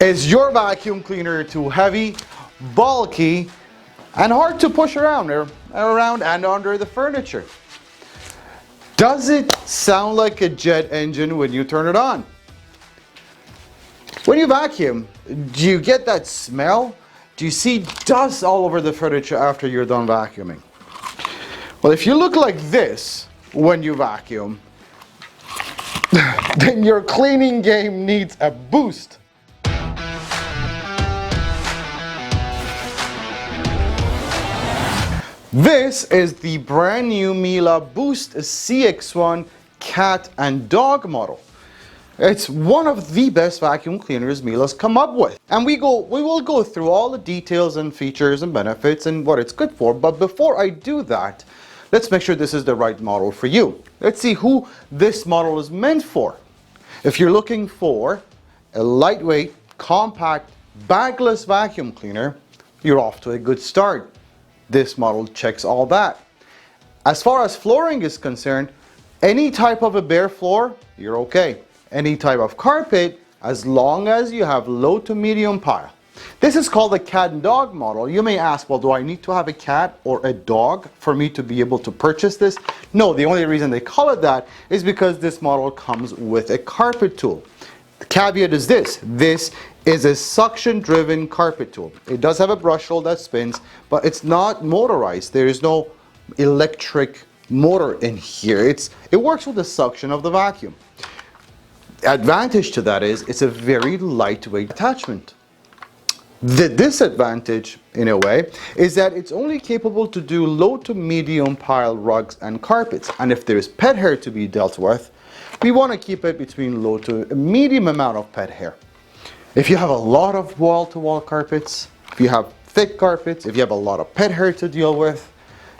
Is your vacuum cleaner too heavy, bulky, and hard to push around and under the furniture? Does it sound like a jet engine when you turn it on? When you vacuum, do you get that smell? Do you see dust all over the furniture after you're done vacuuming? Well, if you look like this when you vacuum, then your cleaning game needs a boost. This is the brand new Miele Boost CX1 cat and dog model. It's one of the best vacuum cleaners Miele's come up with. And we will go through all the details and features and benefits and what it's good for. But before I do that, let's make sure this is the right model for you. Let's see who this model is meant for. If you're looking for a lightweight, compact, bagless vacuum cleaner, you're off to a good start. This model checks all that. As far as flooring is concerned, any type of a bare floor, you're okay. Any type of carpet, as long as you have low to medium pile. This is called the cat and dog model. You may ask, well, do I need to have a cat or a dog for me to be able to purchase this? No, the only reason they call it that is because this model comes with a carpet tool. The caveat is this is a suction-driven carpet tool. It does have a brush hole that spins, but it's not motorized. There is no electric motor in here. It works with the suction of the vacuum. Advantage to that is it's a very lightweight attachment. The disadvantage, in a way, is that it's only capable to do low to medium pile rugs and carpets. And if there's pet hair to be dealt with, we want to keep it between low to a medium amount of pet hair. If you have a lot of wall-to-wall carpets, if you have thick carpets, if you have a lot of pet hair to deal with,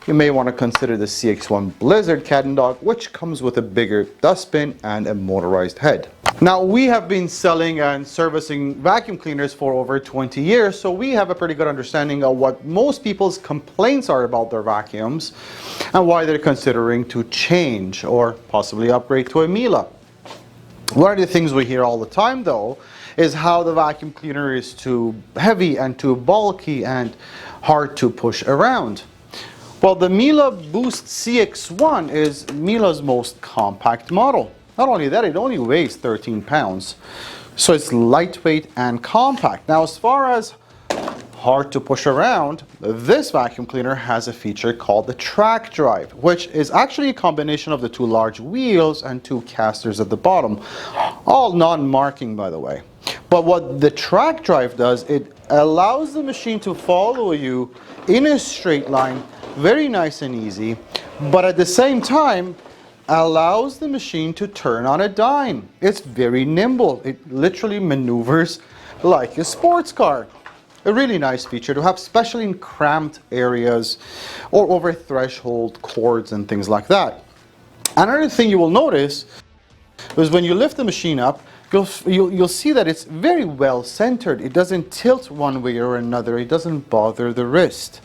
you may want to consider the CX1 Blizzard Cat and Dog, which comes with a bigger dustbin and a motorized head. Now, we have been selling and servicing vacuum cleaners for over 20 years, so we have a pretty good understanding of what most people's complaints are about their vacuums and why they're considering to change or possibly upgrade to a Miele. One of the things we hear all the time, though, is how the vacuum cleaner is too heavy and too bulky and hard to push around. Well, the Miele Boost CX1 is Miele's most compact model. Not only that, it only weighs 13 pounds. So it's lightweight and compact. Now, as far as hard to push around, this vacuum cleaner has a feature called the track drive, which is actually a combination of the two large wheels and two casters at the bottom. All non-marking, by the way. But what the track drive does, it allows the machine to follow you in a straight line, very nice and easy, but at the same time allows the machine to turn on a dime. It's very nimble. It literally maneuvers like a sports car. A really nice feature to have, especially in cramped areas or over threshold cords and things like that. Another thing you will notice is when you lift the machine up, you'll see that it's very well centered. It doesn't tilt one way or another. It doesn't bother the wrist.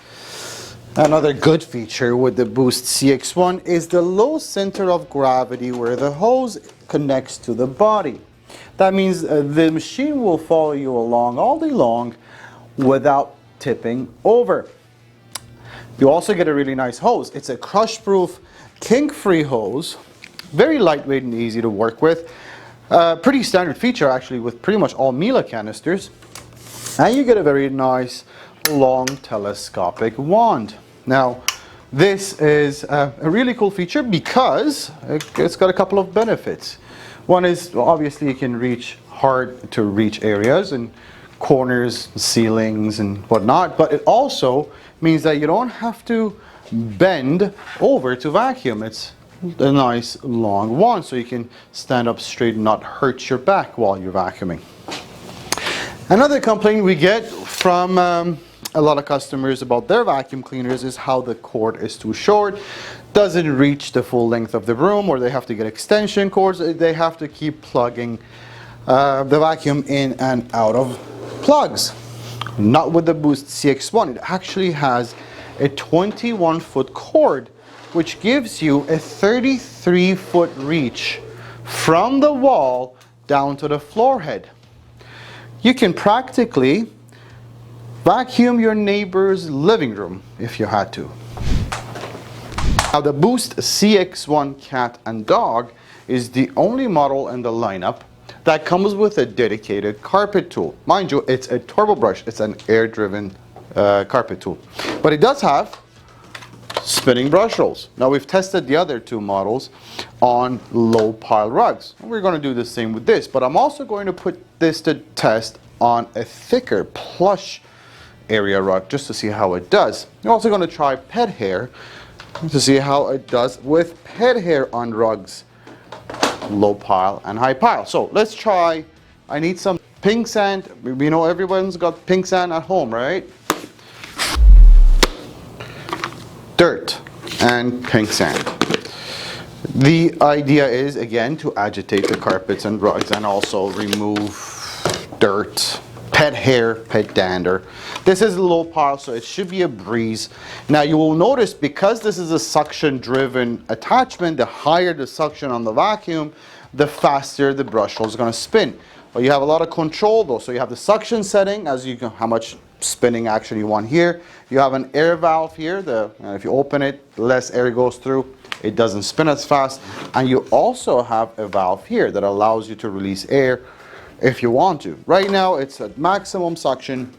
Another good feature with the Boost CX1 is the low center of gravity where the hose connects to the body. That means the machine will follow you along all day long without tipping over. You also get a really nice hose. It's a crush-proof, kink-free hose, very lightweight and easy to work with. Pretty standard feature actually with pretty much all Miele canisters. And you get a very nice long telescopic wand. Now, this is a really cool feature because it's got a couple of benefits. One is obviously you can reach hard to reach areas and corners, ceilings and whatnot, but it also means that you don't have to bend over to vacuum. It's a nice long wand so you can stand up straight and not hurt your back while you're vacuuming. Another complaint we get from a lot of customers about their vacuum cleaners is how the cord is too short, doesn't reach the full length of the room, or they have to get extension cords. They have to keep plugging the vacuum in and out of plugs. Not with the Boost CX1. It actually has a 21-foot cord, which gives you a 33-foot reach from the wall down to the floor head. you can practically vacuum your neighbor's living room if you had to. Now the Boost CX1 cat and dog is the only model in the lineup that comes with a dedicated carpet tool. Mind you, it's a turbo brush. It's an air-driven carpet tool. But it does have spinning brush rolls. Now we've tested the other two models on low pile rugs. We're going to do the same with this, but I'm also going to put this to test on a thicker plush area rug just to see how it does. I'm also going to try pet hair to see how it does with pet hair on rugs, low pile and high pile. So let's try. I need some pink sand. You know, everyone's got pink sand at home, right? Dirt and pink sand. The idea is, again, to agitate the carpets and rugs and also remove dirt, pet hair, pet dander. This is low pile, so it should be a breeze. Now you will notice, because this is a suction driven attachment, the higher the suction on the vacuum, the faster the brush roll is going to spin. But you have a lot of control though, so you have the suction setting, as you can, how much spinning action you want here. You have an air valve here, if you open it, less air goes through, it doesn't spin as fast. And you also have a valve here that allows you to release air if you want to. Right now it's at maximum suction.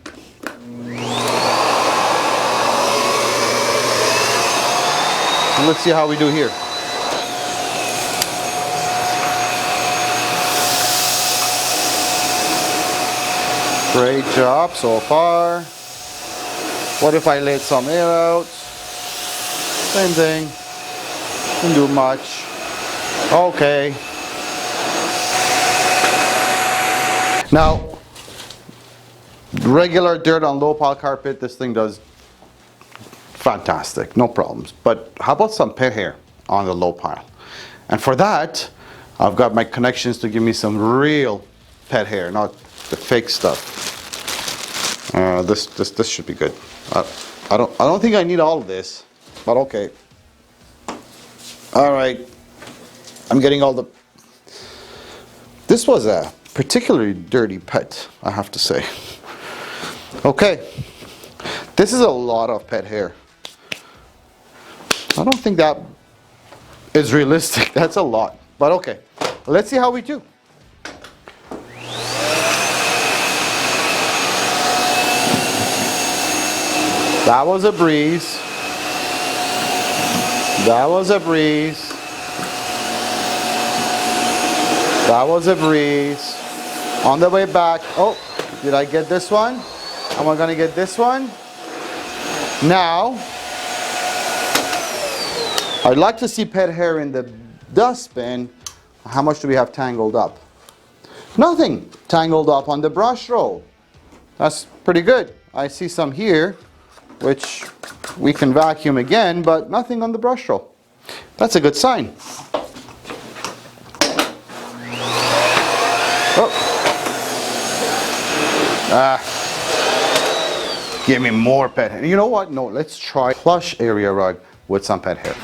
And let's see how we do here. Great job so far. What if I let some air out? Same thing. Didn't do much. Okay. Now, regular dirt on low pile carpet, this thing does fantastic, no problems. But how about some pet hair on the low pile? And for that, I've got my connections to give me some real pet hair, not the fake stuff. This should be good. I don't think I need all of this, but okay. All right, I'm getting all the. This was a particularly dirty pet, I have to say. Okay, this is a lot of pet hair. I don't think that is realistic. That's a lot, but okay. Let's see how we do. That was a breeze. That was a breeze. That was a breeze. On the way back, oh, did I get this one? Am I gonna get this one? Now, I'd like to see pet hair in the dustbin. How much do we have tangled up? Nothing tangled up on the brush roll. That's pretty good. I see some here, which we can vacuum again, but nothing on the brush roll. That's a good sign. Oh. Give me more pet hair. You know what? No, let's try plush area rug with some pet hair.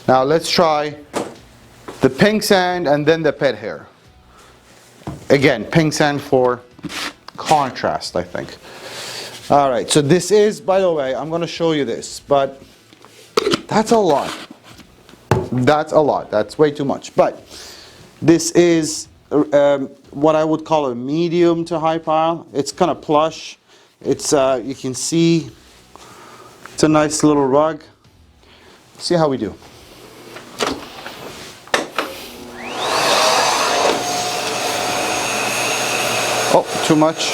Now let's try the pink sand and then the pet hair. Again, pink sand for contrast, I think. All right, so this is, by the way, I'm going to show you this, but that's a lot. That's a lot. That's way too much. But this is what I would call a medium to high pile. It's kind of plush. It's you can see it's a nice little rug. See how we do. Oh, too much.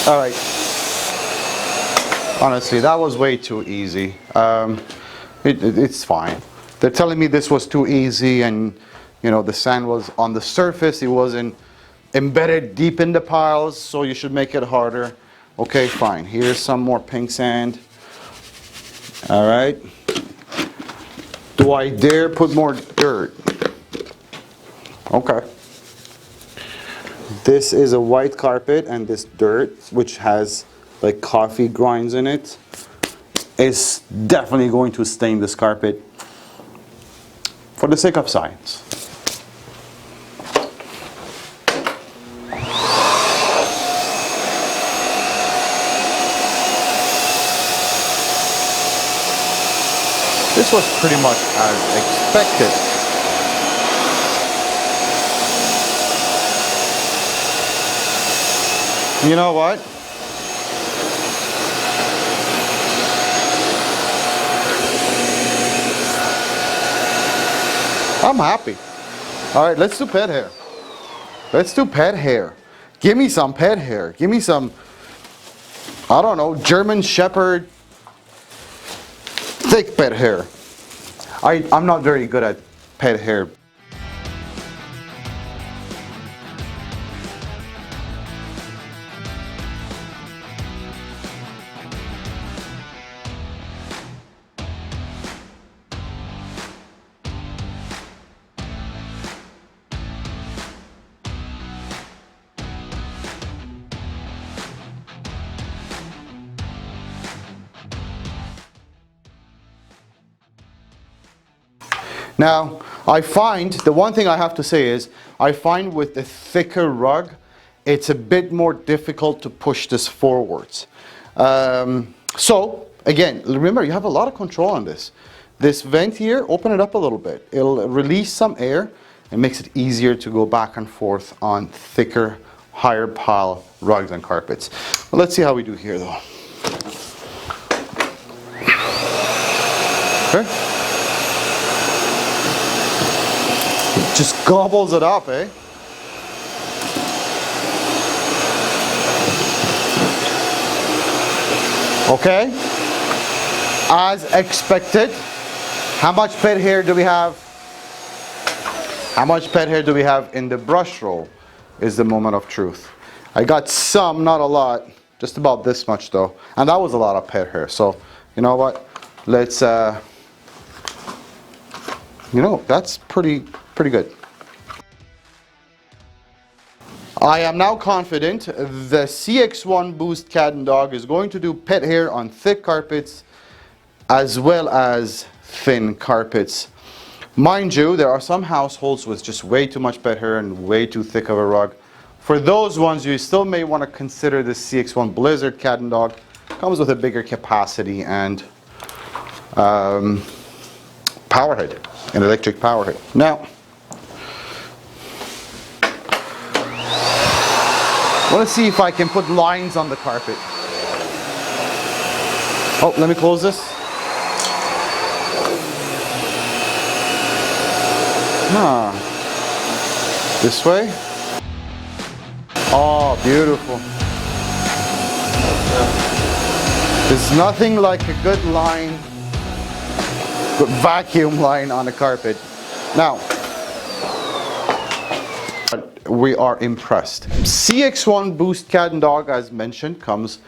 All right. Honestly, that was way too easy. It's fine. They're telling me this was too easy, and you know the sand was on the surface. It wasn't embedded deep in the piles, so you should make it harder. Okay, fine. Here's some more pink sand. All right. Do I dare put more dirt? Okay. This is a white carpet, and this dirt, which has like coffee grinds in it, is definitely going to stain this carpet for the sake of science. This was pretty much as expected. You know what? I'm happy. All right, let's do pet hair. Let's do pet hair. Give me some pet hair. Give me some, I don't know, German Shepherd thick pet hair. I'm not very good at pet hair. Now, I find, the one thing I have to say is, I find with the thicker rug, it's a bit more difficult to push this forwards. So, again, remember, you have a lot of control on this. This vent here, open it up a little bit. It'll release some air and makes it easier to go back and forth on thicker, higher pile rugs and carpets. Well, let's see how we do here though. Okay. Just gobbles it up, eh? Okay. As expected. How much pet hair do we have? How much pet hair do we have in the brush roll is the moment of truth. I got some, not a lot. Just about this much though. And that was a lot of pet hair. So, you know what? Let's, you know, that's pretty good. I am now confident the CX1 Boost Cat and Dog is going to do pet hair on thick carpets as well as thin carpets. Mind you, there are some households with just way too much pet hair and way too thick of a rug. For those ones, you still may want to consider the CX1 Blizzard Cat and Dog. Comes with a bigger capacity and powerhead, an electric powerhead. Now, I want to see if I can put lines on the carpet. Oh, let me close this. This way. Oh, beautiful. There's nothing like a good line, good vacuum line on a carpet. Now, we are impressed. CX1 Boost Cat and Dog, as mentioned, comes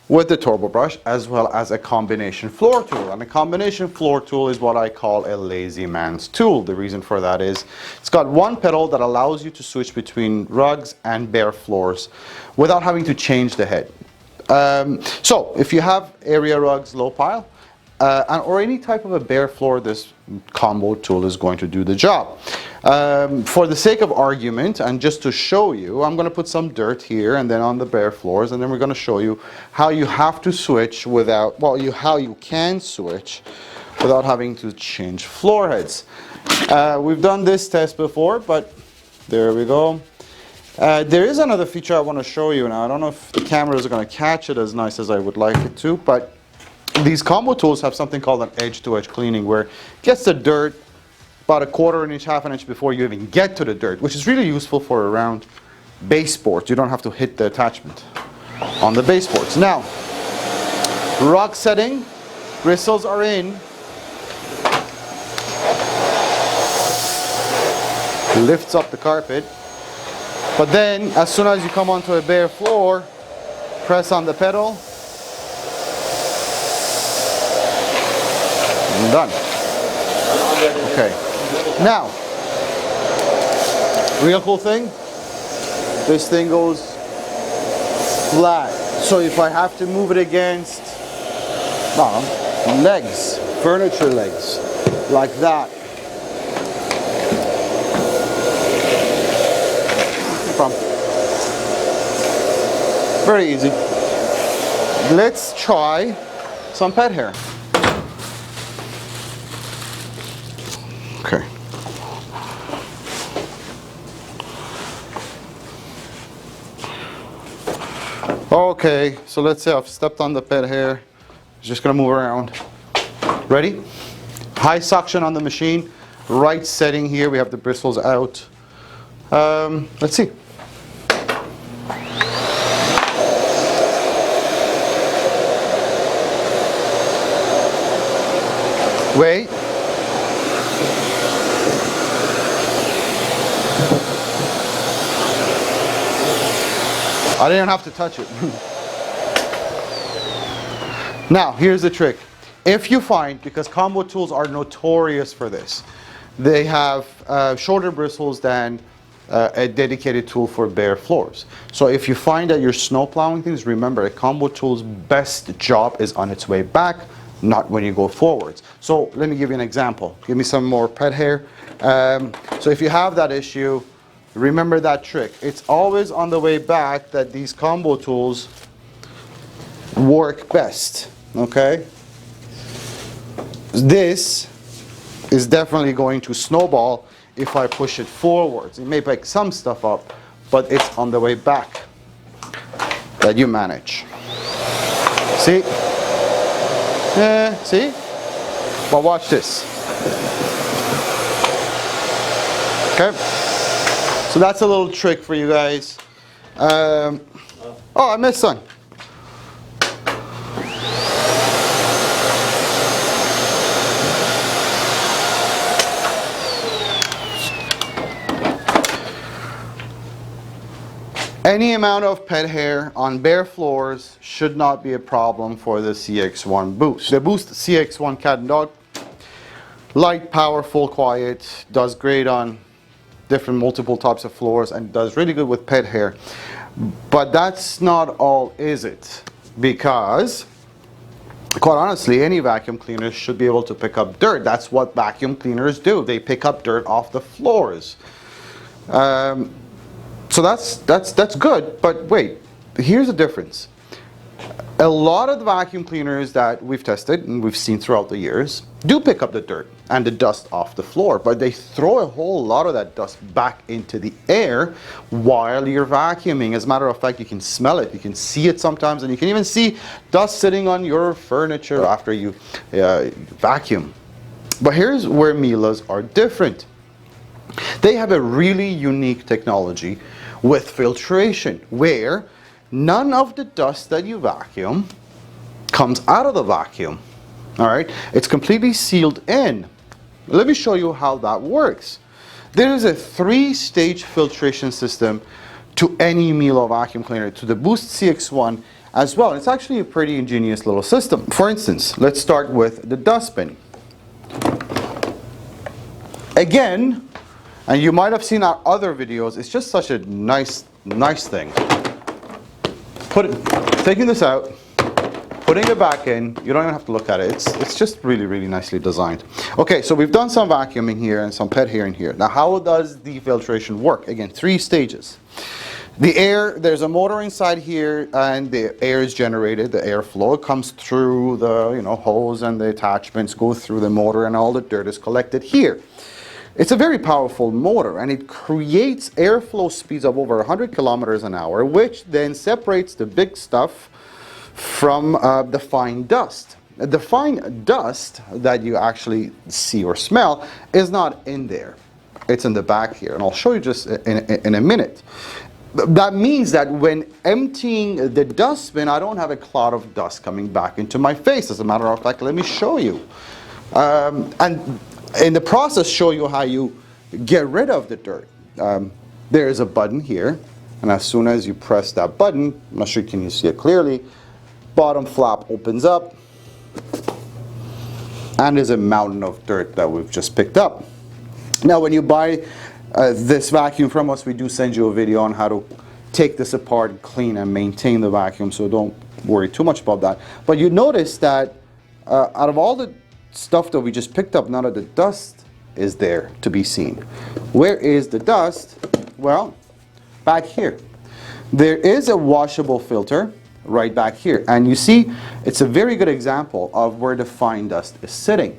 with the turbo brush as well as a combination floor tool. And a combination floor tool is what I call a lazy man's tool. The reason for that is it's got one pedal that allows you to switch between rugs and bare floors without having to change the head. So if you have area rugs, low pile, or any type of a bare floor, this combo tool is going to do the job. For the sake of argument and just to show you, I'm going to put some dirt here and then on the bare floors, and then we're going to show you how you have to switch without, well, how you can switch without having to change floor heads. We've done this test before, but there we go. There is another feature I want to show you now. I don't know if the cameras are going to catch it as nice as I would like it to, but these combo tools have something called an edge-to-edge cleaning, where it gets the dirt about a quarter inch, half an inch before you even get to the dirt, which is really useful for around baseboards. You don't have to hit the attachment on the baseboards. Now, rug setting, bristles are in. Lifts up the carpet. But then, as soon as you come onto a bare floor, press on the pedal. And done. Okay. Now, real cool thing, this thing goes flat. So if I have to move it against legs, furniture legs, like that. No problem. Very easy. Let's try some pet hair. Okay. Okay, so let's say I've stepped on the pet hair. Just gonna move around. Ready? High suction on the machine. Right setting here. We have the bristles out. Let's see. Wait. I didn't have to touch it. Now, here's the trick. If you find, because combo tools are notorious for this, they have shorter bristles than a dedicated tool for bare floors. So if you find that you're snow plowing things, remember a combo tool's best job is on its way back, not when you go forwards. So let me give you an example. Give me some more pet hair. So if you have that issue, remember that trick. It's always on the way back that these combo tools work best, okay? This is definitely going to snowball if I push it forwards. It may pick some stuff up, but it's on the way back that you manage. See? See? But watch this. Okay? So that's a little trick for you guys. Oh, I missed some. Any amount of pet hair on bare floors should not be a problem for the CX1 Boost. The Boost CX1 cat and dog, light, powerful, quiet, does great on different multiple types of floors and does really good with pet hair. But that's not all, is it? Because quite honestly, any vacuum cleaner should be able to pick up dirt. That's what vacuum cleaners do. They pick up dirt off the floors. So that's good, but wait, here's the difference. A lot of the vacuum cleaners that we've tested and we've seen throughout the years do pick up the dirt and the dust off the floor, but they throw a whole lot of that dust back into the air while you're vacuuming. As a matter of fact, you can smell it, you can see it sometimes, and you can even see dust sitting on your furniture after you vacuum. But here's where Miele's are different. They have a really unique technology with filtration, where none of the dust that you vacuum comes out of the vacuum. All right, it's completely sealed in. Let me show you how that works. There is a 3-stage filtration system to any Miele vacuum cleaner, to the Boost CX1 as well. It's actually a pretty ingenious little system. For instance, let's start with the dustbin. Again, and you might have seen our other videos, it's just such a nice thing. Taking this out, putting it back in, you don't even have to look at it. It's just really nicely designed. Okay, so we've done some vacuuming here and some pet hair in here. Now how does the filtration work? Again, 3 stages. The air, there's a motor inside here and the air is generated, the airflow comes through the hose and the attachments go through the motor and all the dirt is collected here. It's a very powerful motor and it creates airflow speeds of over 100 kilometers an hour, which then separates the big stuff from the fine dust. The fine dust that you actually see or smell is not in there. It's in the back here, and I'll show you just in a minute. That means that when emptying the dustbin, I don't have a cloud of dust coming back into my face. As a matter of fact, let me show you. And in the process, show you how you get rid of the dirt. There is a button here, and as soon as you press that button, I'm not sure can you see it clearly, bottom flap opens up, And there's a mountain of dirt that we've just picked up. Now when you buy this vacuum from us, we do send you a video on how to take this apart, clean and maintain the vacuum, so don't worry too much about that. But you notice that out of all the stuff that we just picked up, none of the dust is there to be seen. Where is the dust? Well, back here. There is a washable filter right back here, and you see it's a very good example of where the fine dust is sitting.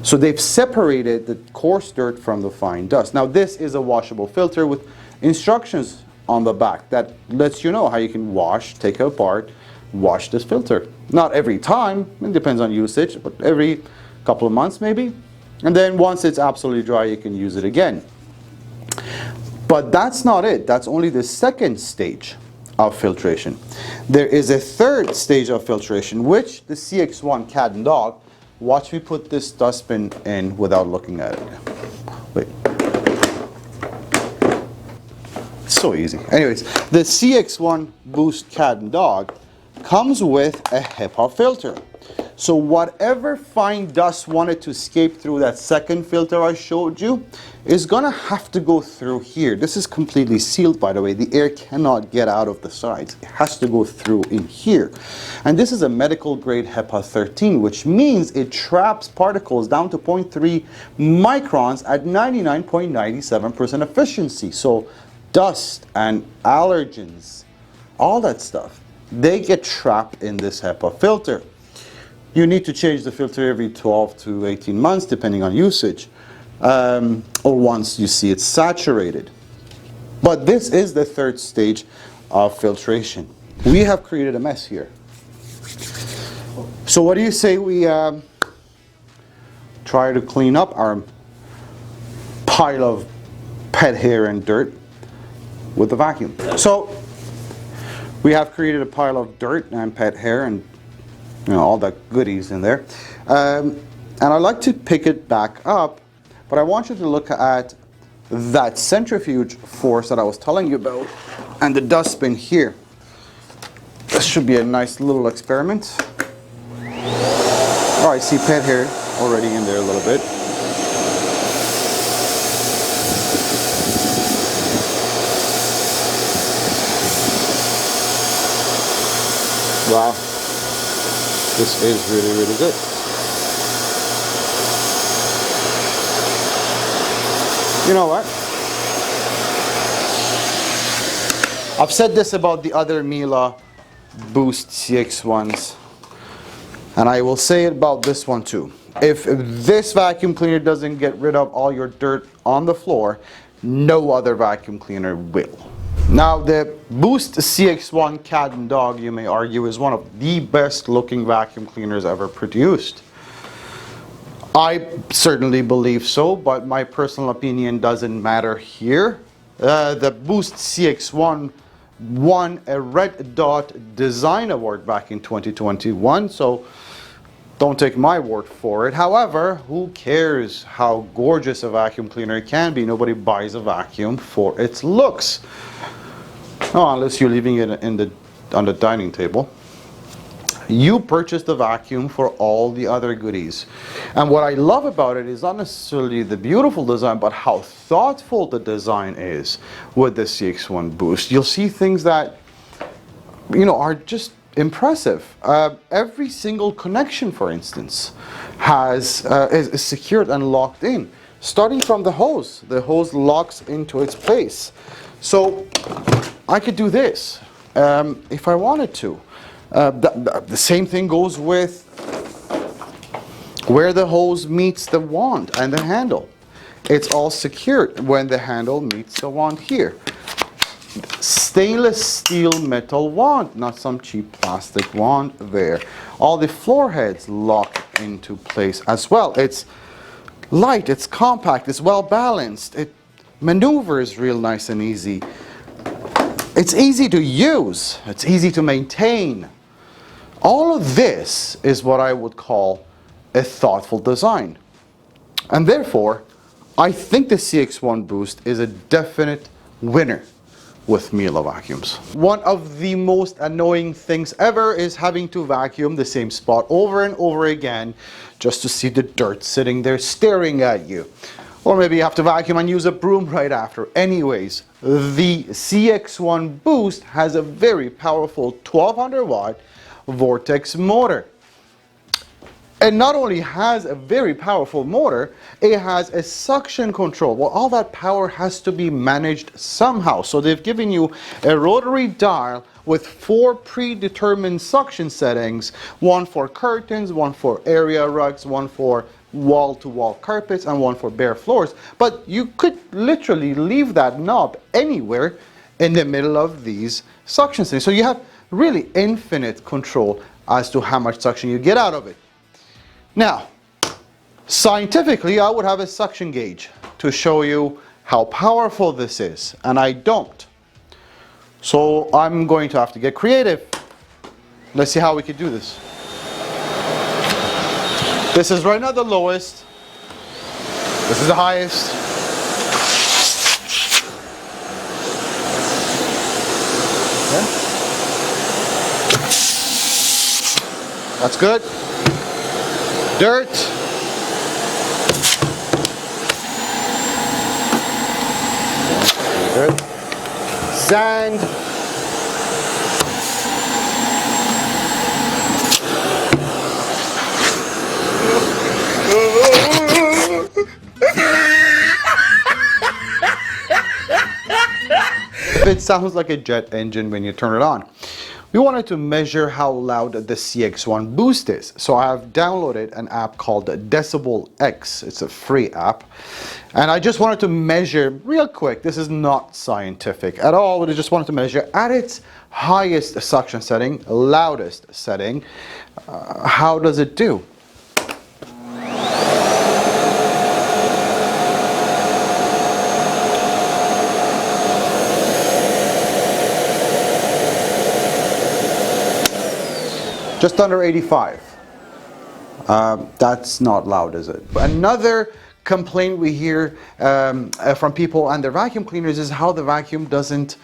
So they've separated the coarse dirt from the fine dust. Now this is a washable filter with instructions on the back that lets you know how you can wash, take it apart, wash this filter. Not every time, it depends on usage, but every couple of months maybe. And then once it's absolutely dry, you can use it again. But that's not it. That's only the second stage of filtration. There is a third stage of filtration, which the CX1 cat and dog, watch me put this dustbin in without looking at it. Wait. It's so easy. Anyways, the CX1 Boost cat and dog comes with a HEPA filter. So whatever fine dust wanted to escape through that second filter I showed you is gonna have to go through here. This is completely sealed, by the way. The air cannot get out of the sides. It has to go through in here. And this is a medical grade HEPA 13, which means it traps particles down to 0.3 microns at 99.97% efficiency. So dust and allergens, all that stuff, they get trapped in this HEPA filter. You need to change the filter every 12 to 18 months, depending on usage, or once you see it's saturated. But this is the third stage of filtration. We have created a mess here. So what do you say we try to clean up our pile of pet hair and dirt with the vacuum? So we have created a pile of dirt and pet hair and all the goodies in there. And I like to pick it back up, but I want you to look at that centrifuge force that I was telling you about and the dustbin here. This should be a nice little experiment. Oh, I see pet hair already in there a little bit. Wow. This is really, really good. You know what? I've said this about the other Miele Boost CX1s, and I will say it about this one too. If this vacuum cleaner doesn't get rid of all your dirt on the floor, no other vacuum cleaner will. Now the Boost CX1 cat and dog, you may argue, is one of the best looking vacuum cleaners ever produced. I certainly believe so, but my personal opinion doesn't matter here. The Boost CX1 won a Red Dot Design Award back in 2021, so don't take my word for it. However, who cares how gorgeous a vacuum cleaner can be? Nobody buys a vacuum for its looks. Oh, unless you're leaving it on the dining table. You purchase the vacuum for all the other goodies. And what I love about it is not necessarily the beautiful design, but how thoughtful the design is with the CX1 Boost. You'll see things that, are just impressive. Every single connection, for instance, is secured and locked in. Starting from the hose locks into its place. So I could do this if I wanted to. The same thing goes with where the hose meets the wand and the handle. It's all secured when the handle meets the wand here. Stainless steel metal wand, not some cheap plastic wand there. All the floor heads lock into place as well. It's light, it's compact, it's well balanced. It maneuvers real nice and easy. It's easy to use, it's easy to maintain. All of this is what I would call a thoughtful design. And therefore, I think the CX1 Boost is a definite winner with Miele vacuums. One of the most annoying things ever is having to vacuum the same spot over and over again just to see the dirt sitting there staring at you. Or maybe you have to vacuum and use a broom right after. Anyways, the CX1 Boost has a very powerful 1200 watt vortex motor. It not only has a very powerful motor, it has a suction control. Well, all that power has to be managed somehow. So they've given you a rotary dial with 4 predetermined suction settings, one for curtains, one for area rugs, one for wall-to-wall carpets, and one for bare floors. But you could literally leave that knob anywhere in the middle of these suction settings. So you have really infinite control as to how much suction you get out of it. Now, scientifically, I would have a suction gauge to show you how powerful this is, and I don't. So I'm going to have to get creative. Let's see how we can do this. This is right now the lowest. This is the highest. Okay. That's good. Dirt. Dirt. Sand. It sounds like a jet engine when you turn it on. We wanted to measure how loud the CX1 Boost is. So I have downloaded an app called Decibel X. It's a free app. And I just wanted to measure real quick. This is not scientific at all, but I just wanted to measure at its highest suction setting, loudest setting. How does it do? Just under 85. That's not loud, is it? Another complaint we hear from people and their vacuum cleaners is how the vacuum doesn't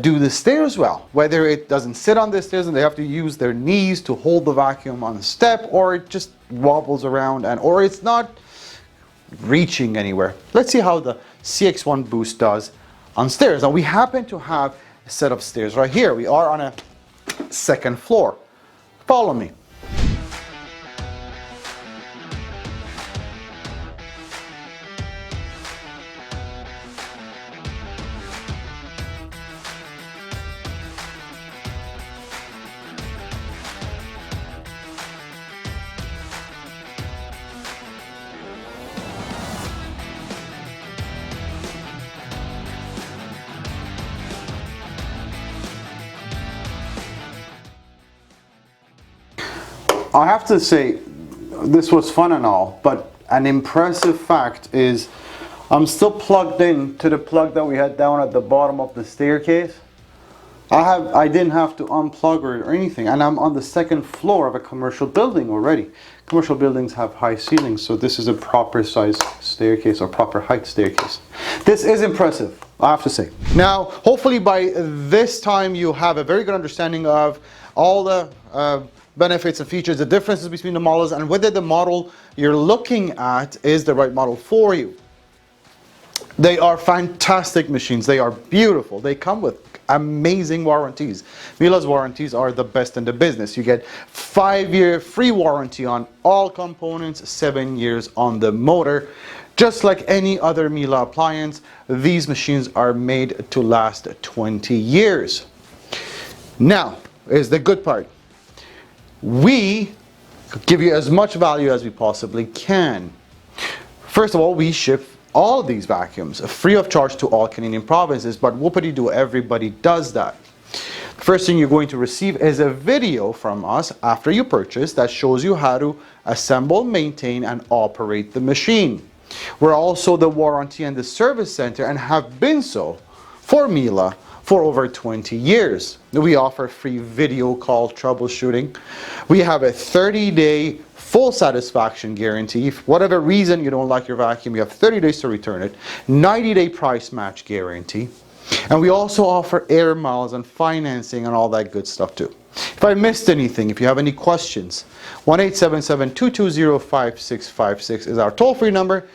do the stairs well. Whether it doesn't sit on the stairs and they have to use their knees to hold the vacuum on the step, or it just wobbles around, or it's not reaching anywhere. Let's see how the CX1 Boost does on stairs. Now we happen to have a set of stairs right here. We are on a second floor. Follow me. I have to say, this was fun and all, but an impressive fact is I'm still plugged in to the plug that we had down at the bottom of the staircase. I didn't have to unplug or anything, and I'm on the second floor of a commercial building already. Commercial buildings have high ceilings, so this is a proper size staircase or proper height staircase. This is impressive, I have to say. Now, hopefully by this time you have a very good understanding of all the benefits and features, the differences between the models, and whether the model you're looking at is the right model for you. They are fantastic machines. They are beautiful. They come with amazing warranties. Miele's warranties are the best in the business. You get 5-year free warranty on all components, 7 years on the motor. Just like any other Miele appliance, these machines are made to last 20 years. Now is the good part. We give you as much value as we possibly can. First of all, we ship all these vacuums free of charge to all Canadian provinces, but whoopity-doo, everybody does that. The first thing you're going to receive is a video from us after you purchase that shows you how to assemble, maintain, and operate the machine. We're also the warranty and the service center, and have been so for Miele for over 20 years. We offer free video call troubleshooting. We have a 30-day full satisfaction guarantee. If for whatever reason you don't like your vacuum, you have 30 days to return it. 90-day price match guarantee. And we also offer air miles and financing and all that good stuff too. If I missed anything, if you have any questions, 1-877-220-5656 is our toll-free number.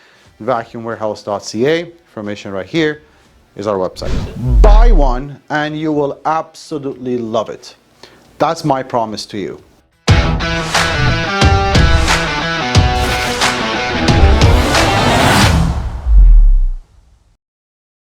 Vacuumwarehouse.ca, information right here, is our website. Buy one and you will absolutely love it. That's my promise to you.